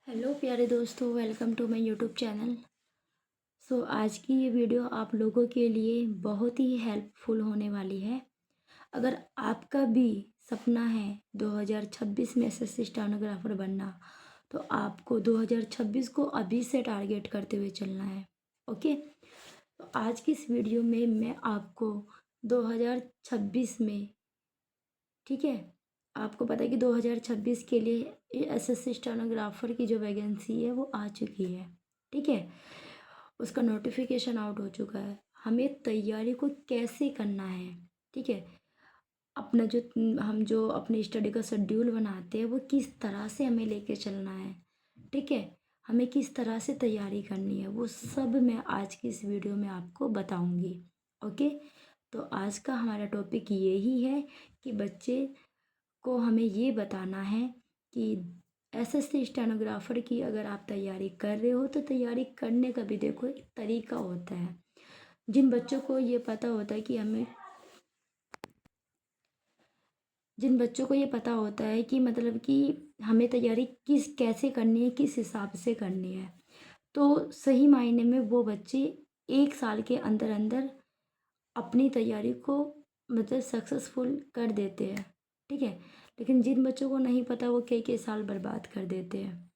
Hello प्यारे दोस्तों, welcome to my YouTube channel. आज की ये वीडियो आप लोगों के लिए बहुत ही हेल्पफुल होने वाली है। अगर आपका भी सपना है 2026 में एसएससी स्टेनोग्राफर बनना, तो आपको 2026 को अभी से टारगेट करते हुए चलना है। ओके, तो आज की इस वीडियो में मैं आपको 2026 में, ठीक है, आपको पता है कि 2026 के लिए एसएससी स्टेनोग्राफर की जो वैकेंसी है वो आ चुकी है। ठीक है, उसका नोटिफिकेशन आउट हो चुका है। हमें तैयारी को कैसे करना है, ठीक है, अपना जो हम जो अपनी स्टडी का शेड्यूल बनाते हैं वो किस तरह से हमें लेके चलना है, ठीक है, हमें किस तरह से तैयारी करनी है, वो सब मैं आज की इस वीडियो में आपको बताऊंगी। ओके, तो आज का हमारा टॉपिक यही है कि बच्चे को हमें ये बताना है कि एसएससी स्टेनोग्राफर की अगर आप तैयारी कर रहे हो तो तैयारी करने का भी देखो एक तरीका होता है। जिन बच्चों को ये पता होता है कि मतलब कि हमें तैयारी किस कैसे करनी है, किस हिसाब से करनी है, तो सही मायने में वो बच्चे 1 साल के अंदर अंदर अपनी तैयारी को मतलब सक्सेसफुल कर देते हैं। ठीक है, लेकिन जिन बच्चों को नहीं पता वो कई कई साल बर्बाद कर देते हैं।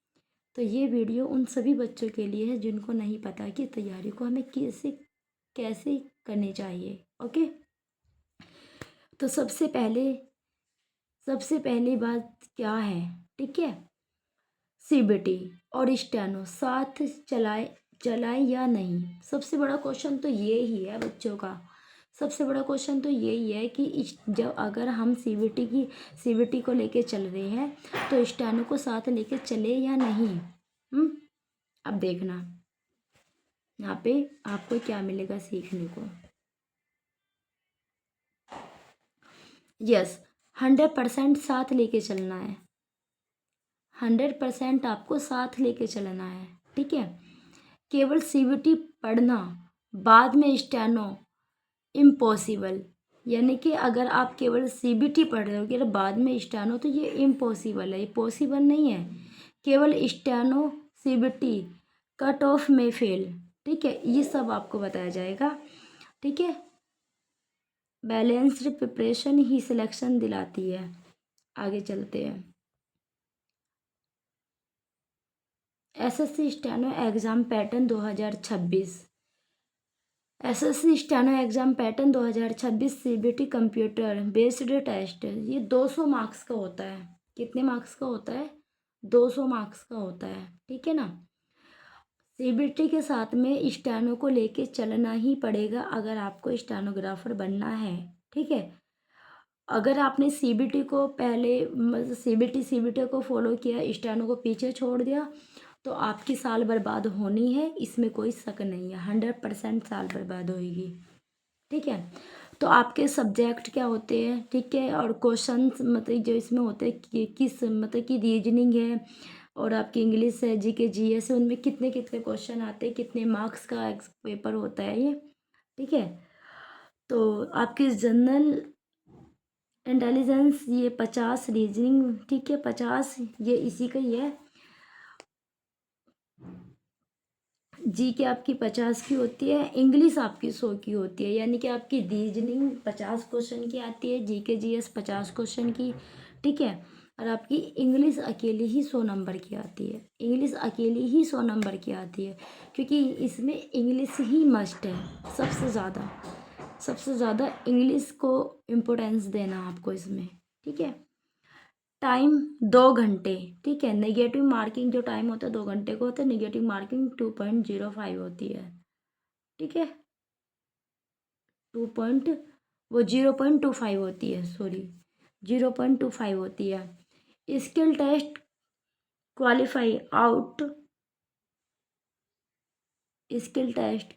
तो ये वीडियो उन सभी बच्चों के लिए है जिनको नहीं पता कि तैयारी को हमें कैसे कैसे करनी चाहिए। ओके, तो सबसे पहली बात क्या है, ठीक है, सीबीटी और स्टेनो साथ चलाए या नहीं। सबसे बड़ा क्वेश्चन तो ये ही है बच्चों का। सबसे बड़ा क्वेश्चन तो यही है कि जब अगर हम सीबीटी को लेके चल रहे हैं तो स्टेनो को साथ लेके चले या नहीं। अब देखना यहाँ पे आपको क्या मिलेगा सीखने को। यस, 100% साथ लेके चलना है। 100% आपको साथ लेके चलना है। ठीक है, केवल सीबीटी पढ़ना बाद में स्टेनो इम्पॉसिबल। यानी कि अगर आप केवल सीबीटी पढ़ रहे हो कि बाद में स्टेनो, तो ये इम्पॉसिबल है, ये पॉसिबल नहीं है। केवल स्टेनो सीबीटी कट ऑफ में फेल। ठीक है, ये सब आपको बताया जाएगा। ठीक है, बैलेंस्ड प्रिपरेशन ही सिलेक्शन दिलाती है। आगे चलते हैं। SSC steno exam pattern 2026। SSC steno exam pattern 2026 CBT computer based test. ये 200 मार्क्स का होता है। कितने मार्क्स का होता है? 200 मार्क्स का होता है। ठीक है ना, सीबीटी के साथ में स्टेनो को लेके चलना ही पड़ेगा अगर आपको स्टेनोग्राफर बनना है। ठीक है, अगर आपने सीबीटी को पहले सीबीटी को फॉलो किया, स्टेनो को पीछे छोड़ दिया, तो आपकी साल बर्बाद होनी है, इसमें कोई शक नहीं है। 100% साल बर्बाद होएगी। ठीक है, तो आपके सब्जेक्ट क्या होते हैं, ठीक है, और क्वेश्चंस मतलब जो इसमें होते हैं किस मतलब कि रीजनिंग है और आपकी इंग्लिश है, जीके जीएस है, उनमें कितने कितने क्वेश्चन आते हैं, कितने मार्क्स का पेपर होता है ये। ठीक है, तो आपकी जनरल इंटेलिजेंस ये 50, रीजनिंग, ठीक है, 50 ये इसी का ही है। जीके आपकी 50 की होती है, इंग्लिश आपकी 100 की होती है। यानी कि आपकी रीजनिंग 50 क्वेश्चन की आती है, जीके जीएस 50 क्वेश्चन की। ठीक है, और आपकी इंग्लिश अकेली ही 100 नंबर की आती है। इंग्लिश अकेली ही 100 नंबर की आती है, क्योंकि इसमें इंग्लिश ही मस्ट है। सबसे ज़्यादा इंग्लिश को इम्पोर्टेंस देना आपको इसमें। ठीक है, टाइम 2 घंटे। ठीक है, नेगेटिव मार्किंग जो टाइम होता है 2 घंटे को होता है, नेगेटिव मार्किंग 2.05 होती है। ठीक है, टू पॉइंट वो 0.25 होती है, सॉरी 0.25 होती है। Skill test qualify out, skill test